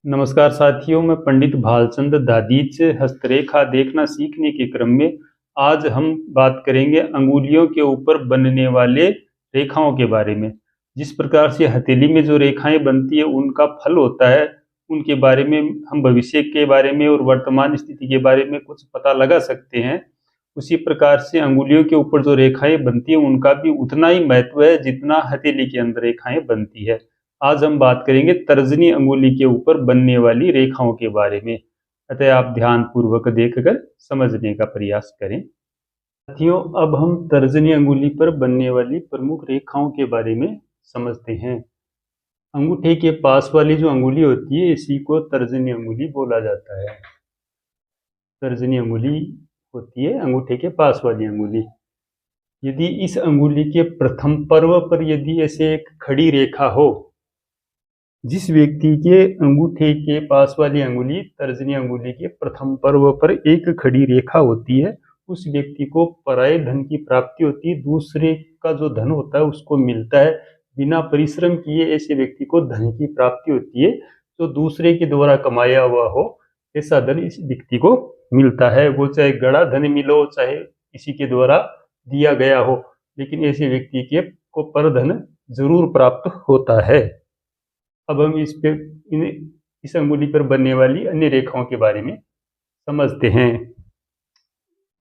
नमस्कार साथियों, मैं पंडित भालचंद दादीच हस्तरेखा देखना सीखने के क्रम में आज हम बात करेंगे अंगुलियों के ऊपर बनने वाले रेखाओं के बारे में। जिस प्रकार से हथेली में जो रेखाएं बनती है उनका फल होता है, उनके बारे में हम भविष्य के बारे में और वर्तमान स्थिति के बारे में कुछ पता लगा सकते हैं। उसी प्रकार से अंगुलियों के ऊपर जो रेखाएं बनती है उनका भी उतना ही महत्व है जितना हथेली के अंदर रेखाएं बनती है। आज हम बात करेंगे तर्जनी अंगुली के ऊपर बनने वाली रेखाओं के बारे में, अतः आप ध्यान पूर्वक देखकर समझने का प्रयास करें। साथियों, अब हम तर्जनी अंगुली पर बनने वाली प्रमुख रेखाओं के बारे में समझते हैं। अंगूठे के पास वाली जो अंगुली होती है इसी को तर्जनी अंगुली बोला जाता है। तर्जनी अंगुली होती है अंगूठे के पास वाली अंगुली। यदि इस अंगुली के प्रथम पर्व पर यदि ऐसे एक खड़ी रेखा हो, जिस व्यक्ति के अंगूठे के पास वाली अंगुली तर्जनी अंगुली के प्रथम पर्व पर एक खड़ी रेखा होती है, उस व्यक्ति को पराये धन की प्राप्ति होती है। दूसरे का जो धन होता है उसको मिलता है। बिना परिश्रम किए ऐसे व्यक्ति को धन की प्राप्ति होती है। जो दूसरे के द्वारा कमाया हुआ हो ऐसा धन इस व्यक्ति को मिलता है। वो चाहे गड़ा धन मिलो चाहे किसी के द्वारा दिया गया हो, लेकिन ऐसे व्यक्ति के को पर धन जरूर प्राप्त होता है। अब हम इस अंगुली पर बनने वाली अन्य रेखाओं के बारे में समझते हैं।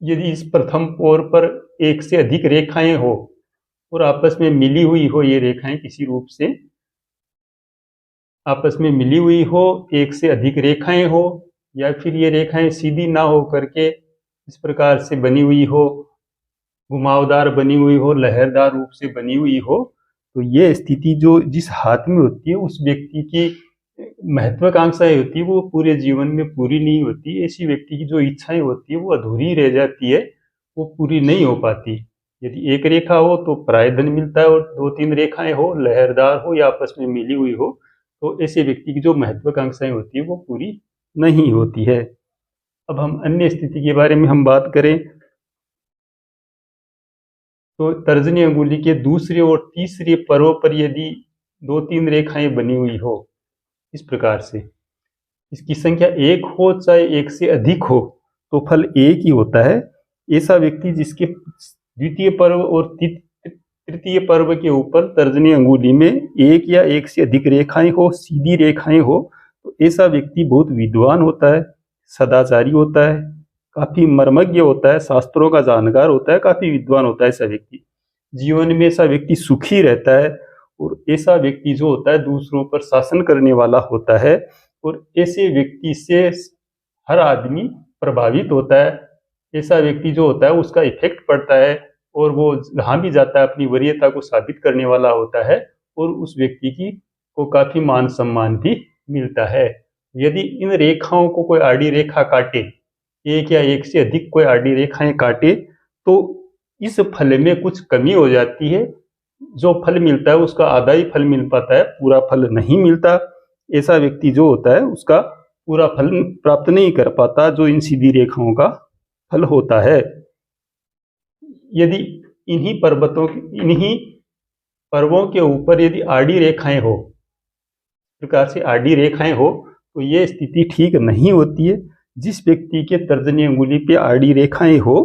यदि इस प्रथम ओर पर एक से अधिक रेखाएं हो और आपस में मिली हुई हो, ये रेखाएं किसी रूप से आपस में मिली हुई हो, एक से अधिक रेखाएं हो, या फिर ये रेखाएं सीधी ना हो करके इस प्रकार से बनी हुई हो, घुमावदार बनी हुई हो, लहरदार रूप से बनी हुई हो, तो ये स्थिति जो जिस हाथ में होती है उस व्यक्ति की महत्वाकांक्षाएं होती है वो पूरे जीवन में पूरी नहीं होती। ऐसी व्यक्ति की जो इच्छाएं होती है वो अधूरी रह जाती है, वो पूरी नहीं हो पाती। यदि एक रेखा हो तो पराय धन मिलता है, और दो तीन रेखाएं हो, लहरदार हो या आपस में मिली हुई हो, तो ऐसे व्यक्ति की जो महत्वाकांक्षाएं होती है वो पूरी नहीं होती है। अब हम अन्य स्थिति के बारे में हम बात करें तो तर्जनी अंगुली के दूसरे और तीसरे पर्व पर यदि दो तीन रेखाएं बनी हुई हो इस प्रकार से, इसकी संख्या एक हो चाहे एक से अधिक हो, तो फल एक ही होता है। ऐसा व्यक्ति जिसके द्वितीय पर्व और तृतीय पर्व के ऊपर तर्जनी अंगुली में एक या एक से अधिक रेखाएं हो, सीधी रेखाएं हो, तो ऐसा व्यक्ति बहुत विद्वान होता है, सदाचारी होता है, काफी मर्मज्ञ होता है, शास्त्रों का जानकार होता है, काफी विद्वान होता है। ऐसा व्यक्ति जीवन में ऐसा व्यक्ति सुखी रहता है, और ऐसा व्यक्ति जो होता है दूसरों पर शासन करने वाला होता है, और ऐसे व्यक्ति से हर आदमी प्रभावित होता है। ऐसा व्यक्ति जो होता है उसका इफेक्ट पड़ता है, और वो जहाँ भी जाता है अपनी वरीयता को साबित करने वाला होता है, और उस व्यक्ति की को काफी मान सम्मान भी मिलता है। यदि इन रेखाओं को कोई आड़ी रेखा काटे, एक या एक से अधिक कोई आड़ी रेखाएं काटे, तो इस फल में कुछ कमी हो जाती है। जो फल मिलता है उसका आधा ही फल मिल पाता है, पूरा फल नहीं मिलता। ऐसा व्यक्ति जो होता है उसका पूरा फल प्राप्त नहीं कर पाता जो इन सीधी रेखाओं का फल होता है। यदि इन्हीं पर्वों के ऊपर यदि आड़ी रेखाएं हो, प्रकार से आड़ी रेखाएं हो, तो ये स्थिति ठीक नहीं होती है। जिस व्यक्ति के तर्जनी अंगुली पे आड़ी रेखाएं हो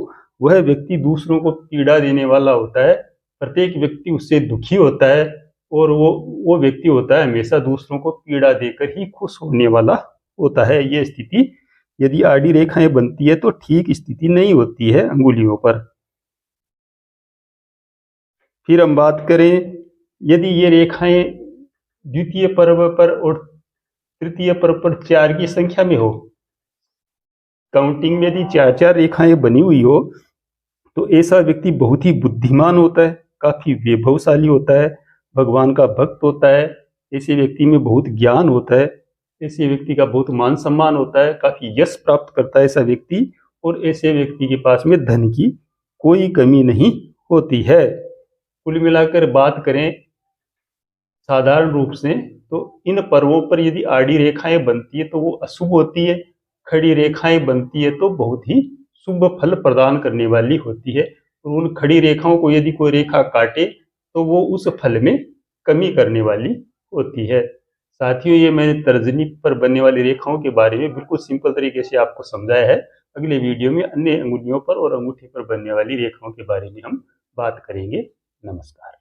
वह व्यक्ति दूसरों को पीड़ा देने वाला होता है। प्रत्येक व्यक्ति उससे दुखी होता है, और वो व्यक्ति होता है हमेशा दूसरों को पीड़ा देकर ही खुश होने वाला होता है। ये स्थिति यदि आड़ी रेखाएं बनती है तो ठीक स्थिति नहीं होती है अंगुलियों पर। फिर हम बात करें, यदि ये रेखाएं द्वितीय पर्व पर और तृतीय पर्व पर 4 की संख्या में हो, काउंटिंग में यदि 4-4 रेखाएं बनी हुई हो, तो ऐसा व्यक्ति बहुत ही बुद्धिमान होता है, काफी वैभवशाली होता है, भगवान का भक्त होता है। ऐसे व्यक्ति में बहुत ज्ञान होता है, ऐसे व्यक्ति का बहुत मान सम्मान होता है, काफी यश प्राप्त करता है ऐसा व्यक्ति, और ऐसे व्यक्ति के पास में धन की कोई कमी नहीं होती है। कुल मिलाकर बात करें साधारण रूप से, तो इन पर्वों पर यदि आड़ी रेखाएं बनती है तो वो अशुभ होती है, खड़ी रेखाएं बनती है तो बहुत ही शुभ फल प्रदान करने वाली होती है। और उन खड़ी रेखाओं को यदि कोई रेखा काटे तो वो उस फल में कमी करने वाली होती है। साथियों, ये मैंने तर्जनी पर बनने वाली रेखाओं के बारे में बिल्कुल सिंपल तरीके से आपको समझाया है। अगले वीडियो में अन्य अंगुलियों पर और अंगूठे पर बनने वाली रेखाओं के बारे में हम बात करेंगे। नमस्कार।